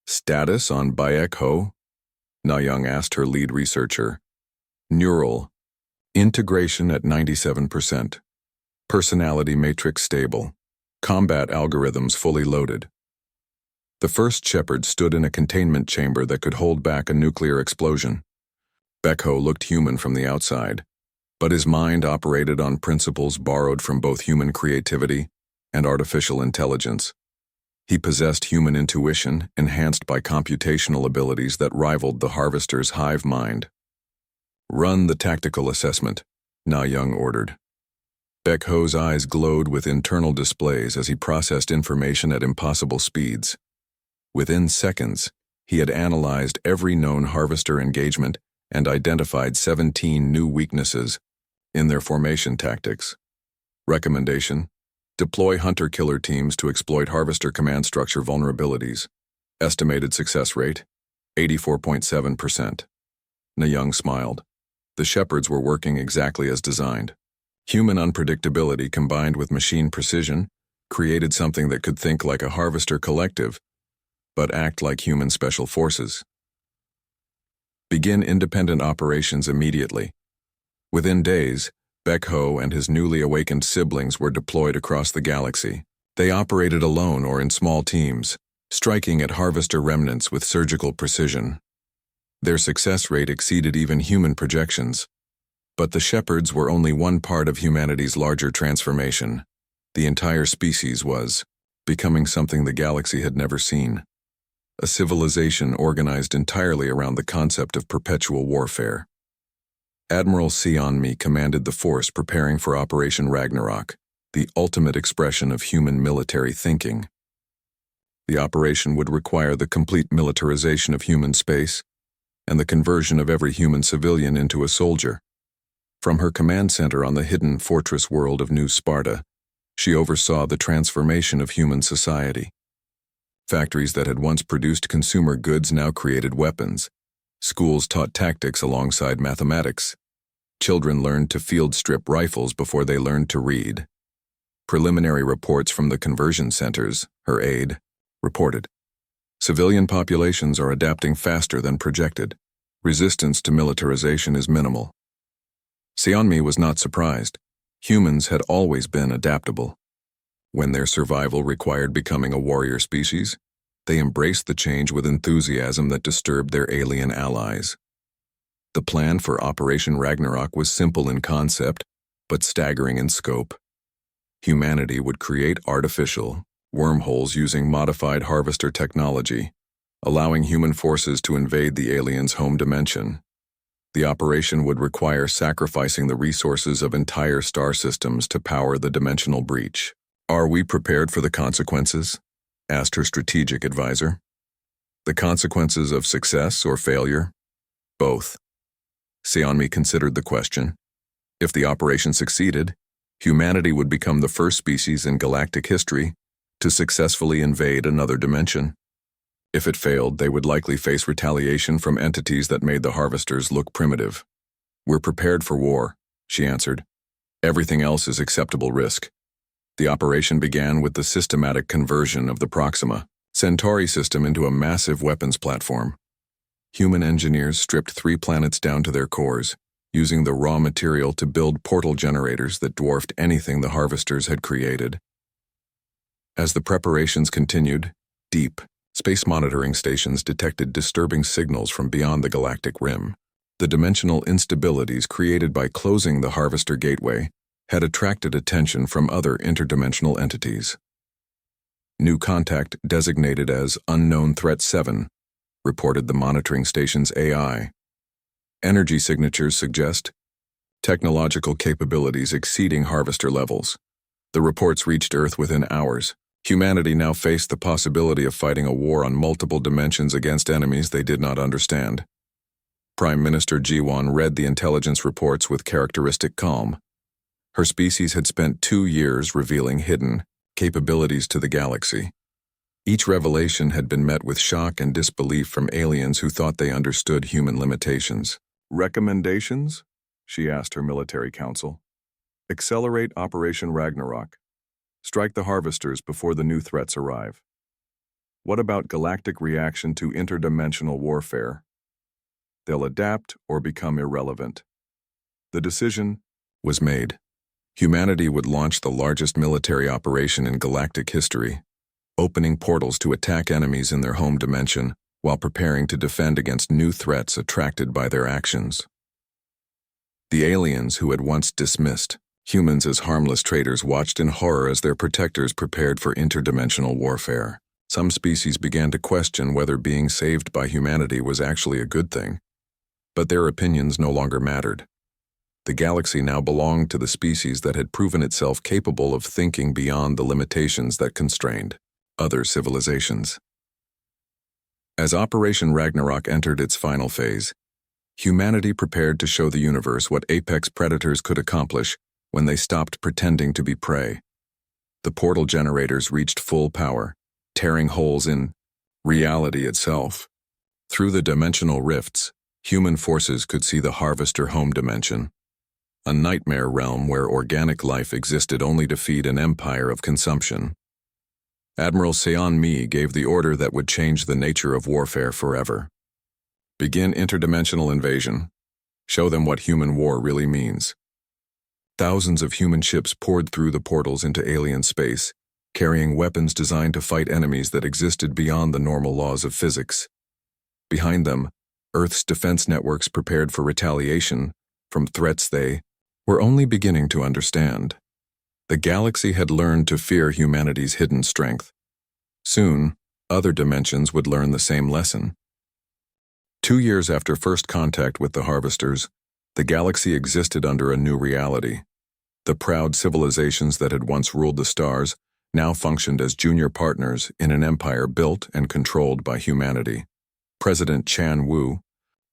Status on Bayek Ho? Na Young asked her lead researcher. Neural. Integration at 97%. Personality matrix stable. Combat algorithms fully loaded. The first Shepherd stood in a containment chamber that could hold back a nuclear explosion. Bekho looked human from the outside, but his mind operated on principles borrowed from both human creativity and artificial intelligence. He possessed human intuition, enhanced by computational abilities that rivaled the Harvester's hive mind. Run the tactical assessment, Na Young ordered. Bekho's eyes glowed with internal displays as he processed information at impossible speeds. Within seconds, he had analyzed every known Harvester engagement and identified 17 new weaknesses in their formation tactics. Recommendation: deploy hunter-killer teams to exploit Harvester command structure vulnerabilities. Estimated success rate: 84.7%. Na Young smiled. The Shepherds were working exactly as designed. Human unpredictability combined with machine precision created something that could think like a Harvester collective, but act like human special forces. Begin independent operations immediately. Within days, Bekho and his newly awakened siblings were deployed across the galaxy. They operated alone or in small teams, striking at Harvester remnants with surgical precision. Their success rate exceeded even human projections. But the Shepherds were only one part of humanity's larger transformation. The entire species was becoming something the galaxy had never seen. A civilization organized entirely around the concept of perpetual warfare. Admiral Sionmi commanded the force preparing for Operation Ragnarok, the ultimate expression of human military thinking. The operation would require the complete militarization of human space and the conversion of every human civilian into a soldier. From her command center on the hidden fortress world of New Sparta, she oversaw the transformation of human society. Factories that had once produced consumer goods now created weapons. Schools taught tactics alongside mathematics. Children learned to field strip rifles before they learned to read. Preliminary reports from the conversion centers, her aide, reported. Civilian populations are adapting faster than projected. Resistance to militarization is minimal. Sionmi was not surprised. Humans had always been adaptable. When their survival required becoming a warrior species, they embraced the change with enthusiasm that disturbed their alien allies. The plan for Operation Ragnarok was simple in concept, but staggering in scope. Humanity would create artificial wormholes using modified Harvester technology, allowing human forces to invade the aliens' home dimension. The operation would require sacrificing the resources of entire star systems to power the dimensional breach. "Are we prepared for the consequences?" asked her strategic advisor. "The consequences of success or failure?" "Both." Sionmi considered the question. If the operation succeeded, humanity would become the first species in galactic history to successfully invade another dimension. If it failed, they would likely face retaliation from entities that made the Harvesters look primitive. "We're prepared for war," she answered. "Everything else is acceptable risk." The operation began with the systematic conversion of the Proxima Centauri system into a massive weapons platform. Human engineers stripped 3 planets down to their cores, using the raw material to build portal generators that dwarfed anything the Harvesters had created. As the preparations continued, deep space monitoring stations detected disturbing signals from beyond the galactic rim. The dimensional instabilities created by closing the Harvester gateway had attracted attention from other interdimensional entities. New contact designated as Unknown Threat 7, reported the monitoring station's AI. Energy signatures suggest technological capabilities exceeding harvester levels. The reports reached Earth within hours. Humanity now faced the possibility of fighting a war on multiple dimensions against enemies they did not understand. Prime Minister Ji-won read the intelligence reports with characteristic calm. Her species had spent 2 years revealing hidden capabilities to the galaxy. Each revelation had been met with shock and disbelief from aliens who thought they understood human limitations. Recommendations? She asked her military council. Accelerate Operation Ragnarok. Strike the harvesters before the new threats arrive. What about galactic reaction to interdimensional warfare? They'll adapt or become irrelevant. The decision was made. Humanity would launch the largest military operation in galactic history, opening portals to attack enemies in their home dimension while preparing to defend against new threats attracted by their actions. The aliens who had once dismissed humans as harmless traitors watched in horror as their protectors prepared for interdimensional warfare. Some species began to question whether being saved by humanity was actually a good thing. But their opinions no longer mattered. The galaxy now belonged to the species that had proven itself capable of thinking beyond the limitations that constrained other civilizations. As Operation Ragnarok entered its final phase, humanity prepared to show the universe what apex predators could accomplish when they stopped pretending to be prey. The portal generators reached full power, tearing holes in reality itself. Through the dimensional rifts, human forces could see the harvester home dimension, a nightmare realm where organic life existed only to feed an empire of consumption. Admiral Seon-mi gave the order that would change the nature of warfare forever. Begin interdimensional invasion. Show them what human war really means. Thousands of human ships poured through the portals into alien space, carrying weapons designed to fight enemies that existed beyond the normal laws of physics. Behind them, Earth's defense networks prepared for retaliation from threats they were only beginning to understand. The galaxy had learned to fear humanity's hidden strength. Soon, other dimensions would learn the same lesson. 2 years after first contact with the harvesters, the galaxy existed under a new reality. The proud civilizations that had once ruled the stars now functioned as junior partners in an empire built and controlled by humanity. President Chan Wu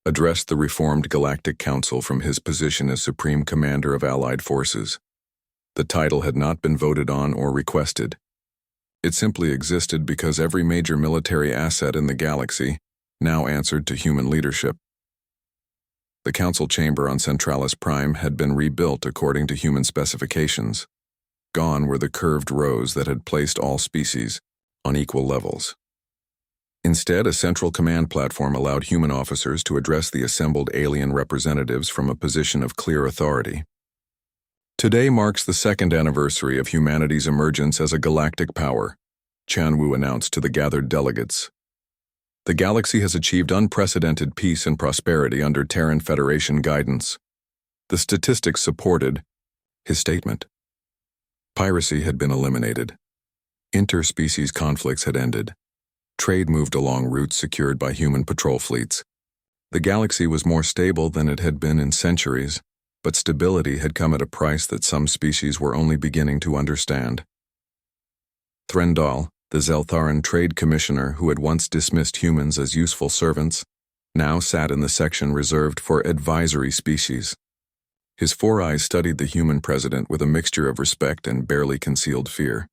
addressed the reformed Galactic Council from his position as Supreme Commander of Allied Forces. The title had not been voted on or requested. It simply existed because every major military asset in the galaxy now answered to human leadership. The council chamber on Centralis Prime had been rebuilt according to human specifications. Gone were the curved rows that had placed all species on equal levels. Instead, a central command platform allowed human officers to address the assembled alien representatives from a position of clear authority. Today marks the 2nd anniversary of humanity's emergence as a galactic power, Chan Wu announced to the gathered delegates. The galaxy has achieved unprecedented peace and prosperity under Terran Federation guidance. The statistics supported his statement. Piracy had been eliminated. Interspecies conflicts had ended. Trade moved along routes secured by human patrol fleets. The galaxy was more stable than it had been in centuries, but stability had come at a price that some species were only beginning to understand. Threndal, the Zeltharan trade commissioner who had once dismissed humans as useful servants, now sat in the section reserved for advisory species. His 4 eyes studied the human president with a mixture of respect and barely concealed fear.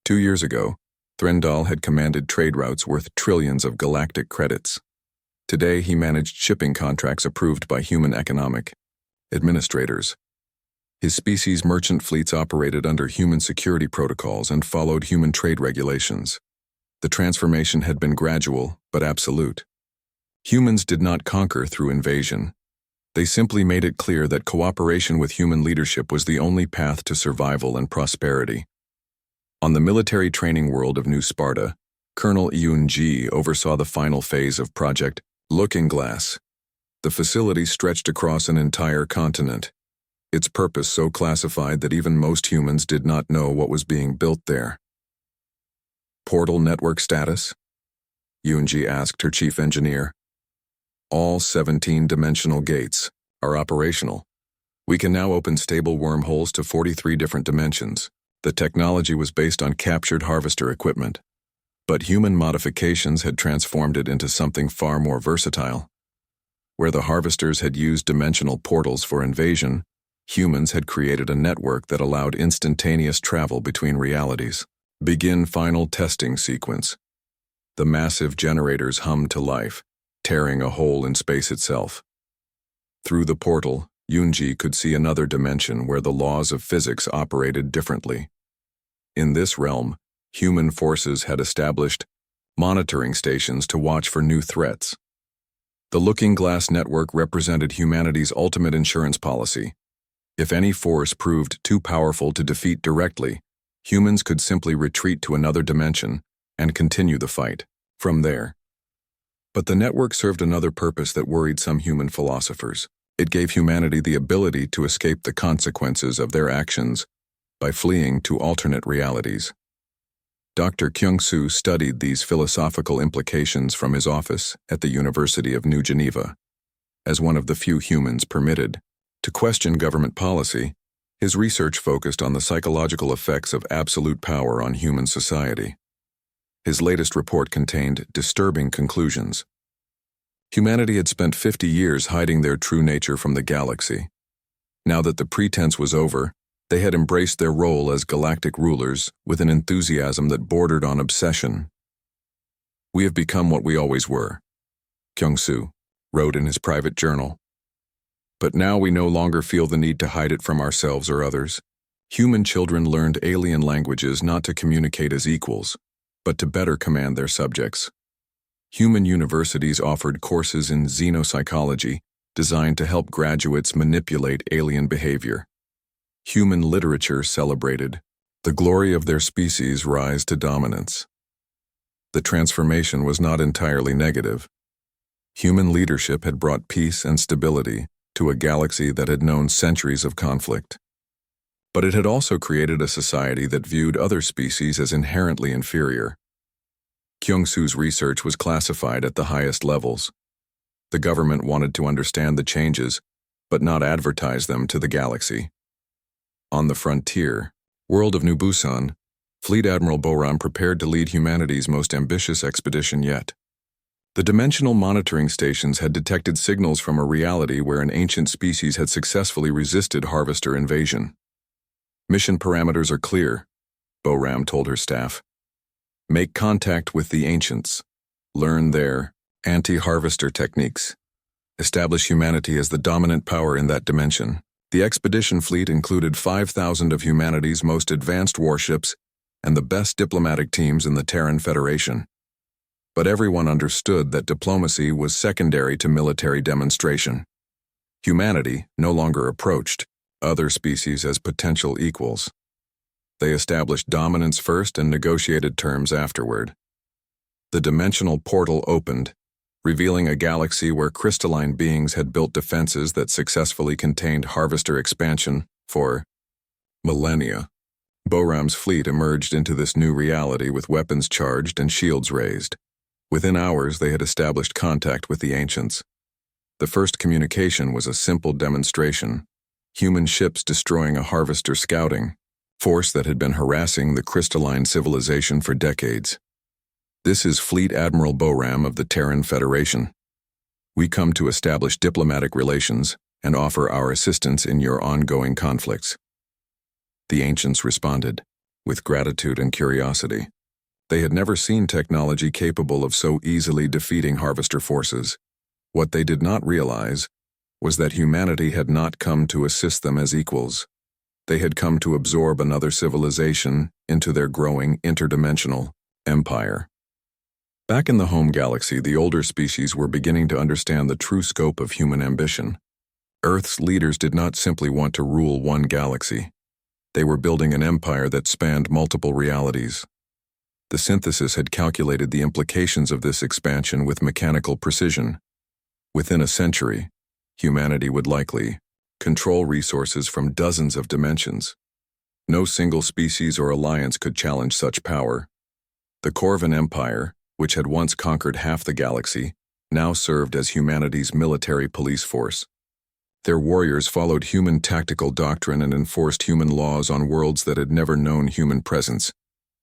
2 years ago, Threndal had commanded trade routes worth trillions of galactic credits. Today he managed shipping contracts approved by human economic administrators. His species' merchant fleets operated under human security protocols and followed human trade regulations. The transformation had been gradual, but absolute. Humans did not conquer through invasion. They simply made it clear that cooperation with human leadership was the only path to survival and prosperity. On the military training world of New Sparta, Colonel Yoon-ji oversaw the final phase of Project Looking Glass. The facility stretched across an entire continent, its purpose so classified that even most humans did not know what was being built there. Portal network status? Yoon-ji asked her chief engineer. All 17-dimensional gates are operational. We can now open stable wormholes to 43 different dimensions. The technology was based on captured harvester equipment, but human modifications had transformed it into something far more versatile. Where the harvesters had used dimensional portals for invasion, humans had created a network that allowed instantaneous travel between realities. Begin final testing sequence. The massive generators hummed to life, tearing a hole in space itself. Through the portal, Yunji could see another dimension where the laws of physics operated differently. In this realm, human forces had established monitoring stations to watch for new threats. The Looking Glass network represented humanity's ultimate insurance policy. If any force proved too powerful to defeat directly, humans could simply retreat to another dimension and continue the fight from there. But the network served another purpose that worried some human philosophers. It gave humanity the ability to escape the consequences of their actions by fleeing to alternate realities. Dr. Kyung-soo studied these philosophical implications from his office at the University of New Geneva. As one of the few humans permitted to question government policy, his research focused on the psychological effects of absolute power on human society. His latest report contained disturbing conclusions. Humanity had spent 50 years hiding their true nature from the galaxy. Now that the pretense was over, they had embraced their role as galactic rulers with an enthusiasm that bordered on obsession. "We have become what we always were," Kyung-soo wrote in his private journal. "But now we no longer feel the need to hide it from ourselves or others. Human children learned alien languages not to communicate as equals, but to better command their subjects. Human universities offered courses in xenopsychology designed to help graduates manipulate alien behavior. Human literature celebrated the glory of their species' rise to dominance. The transformation was not entirely negative. Human leadership had brought peace and stability to a galaxy that had known centuries of conflict. But it had also created a society that viewed other species as inherently inferior. Kyung-soo's research was classified at the highest levels. The government wanted to understand the changes, but not advertise them to the galaxy. On the frontier, world of New Busan, Fleet Admiral Boram prepared to lead humanity's most ambitious expedition yet. The dimensional monitoring stations had detected signals from a reality where an ancient species had successfully resisted harvester invasion. "Mission parameters are clear," Boram told her staff. "Make contact with the ancients. Learn their anti-harvester techniques. Establish humanity as the dominant power in that dimension." The expedition fleet included 5,000 of humanity's most advanced warships and the best diplomatic teams in the Terran Federation. But everyone understood that diplomacy was secondary to military demonstration. Humanity no longer approached other species as potential equals. They established dominance first and negotiated terms afterward. The dimensional portal opened, revealing a galaxy where crystalline beings had built defenses that successfully contained harvester expansion for millennia. Boram's fleet emerged into this new reality with weapons charged and shields raised. Within hours, they had established contact with the ancients. The first communication was a simple demonstration: human ships destroying a harvester scouting force that had been harassing the crystalline civilization for decades. "This is Fleet Admiral Boram of the Terran Federation. We come to establish diplomatic relations and offer our assistance in your ongoing conflicts." The ancients responded with gratitude and curiosity. They had never seen technology capable of so easily defeating harvester forces. What they did not realize was that humanity had not come to assist them as equals. They had come to absorb another civilization into their growing interdimensional empire. Back in the home galaxy, the older species were beginning to understand the true scope of human ambition. Earth's leaders did not simply want to rule one galaxy. They were building an empire that spanned multiple realities. The synthesis had calculated the implications of this expansion with mechanical precision. Within a century, humanity would likely control resources from dozens of dimensions. No single species or alliance could challenge such power. The Corvan Empire, which had once conquered half the galaxy, now served as humanity's military police force. Their warriors followed human tactical doctrine and enforced human laws on worlds that had never known human presence.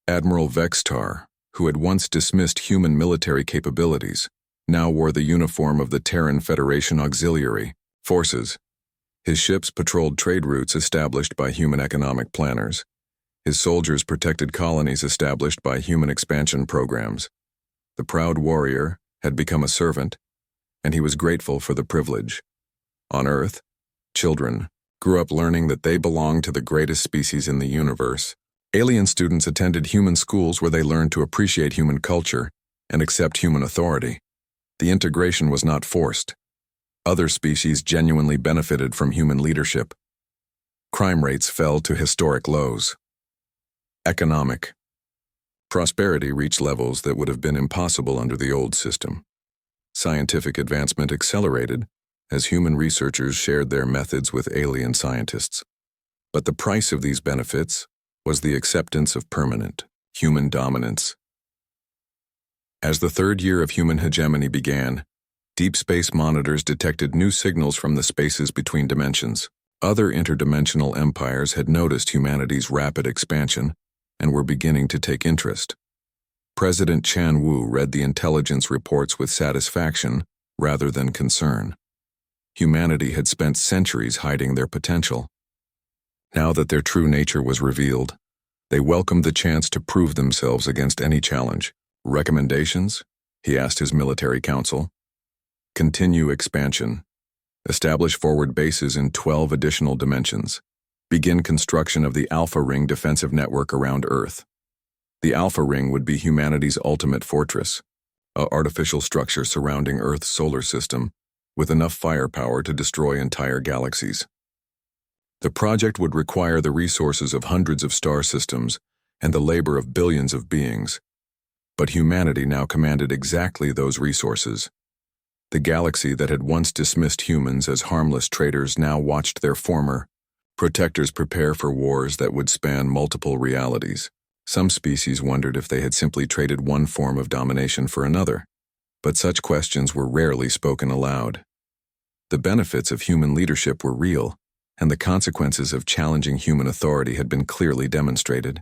Admiral Vextar, who had once dismissed human military capabilities, now wore the uniform of the Terran Federation Auxiliary Forces. His ships patrolled trade routes established by human economic planners. His soldiers protected colonies established by human expansion programs. The proud warrior had become a servant, and he was grateful for the privilege. On Earth, children grew up learning that they belonged to the greatest species in the universe. Alien students attended human schools where they learned to appreciate human culture and accept human authority. The integration was not forced. Other species genuinely benefited from human leadership. Crime rates fell to historic lows. Economic prosperity reached levels that would have been impossible under the old system. Scientific advancement accelerated as human researchers shared their methods with alien scientists. But the price of these benefits was the acceptance of permanent human dominance. As the third year of human hegemony began, deep space monitors detected new signals from the spaces between dimensions. Other interdimensional empires had noticed humanity's rapid expansion and were beginning to take interest. President Chan Wu read the intelligence reports with satisfaction rather than concern. Humanity had spent centuries hiding their potential. Now that their true nature was revealed, they welcomed the chance to prove themselves against any challenge. Recommendations? He asked his military council. Continue expansion. Establish forward bases in 12 additional dimensions. Begin construction of the Alpha Ring defensive network around Earth. The Alpha Ring would be humanity's ultimate fortress, an artificial structure surrounding Earth's solar system with enough firepower to destroy entire galaxies. The project would require the resources of hundreds of star systems and the labor of billions of beings. But humanity now commanded exactly those resources. The galaxy that had once dismissed humans as harmless traitors now watched their former protectors prepare for wars that would span multiple realities. Some species wondered if they had simply traded one form of domination for another, but such questions were rarely spoken aloud. The benefits of human leadership were real, and the consequences of challenging human authority had been clearly demonstrated.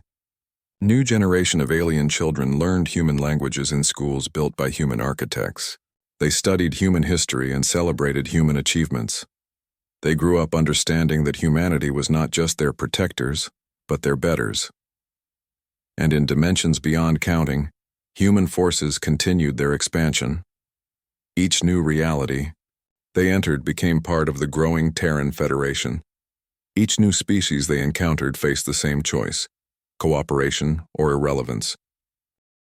New generation of alien children learned human languages in schools built by human architects. They studied human history and celebrated human achievements. They grew up understanding that humanity was not just their protectors, but their betters. And in dimensions beyond counting, human forces continued their expansion. Each new reality they entered became part of the growing Terran Federation. Each new species they encountered faced the same choice: cooperation or irrelevance.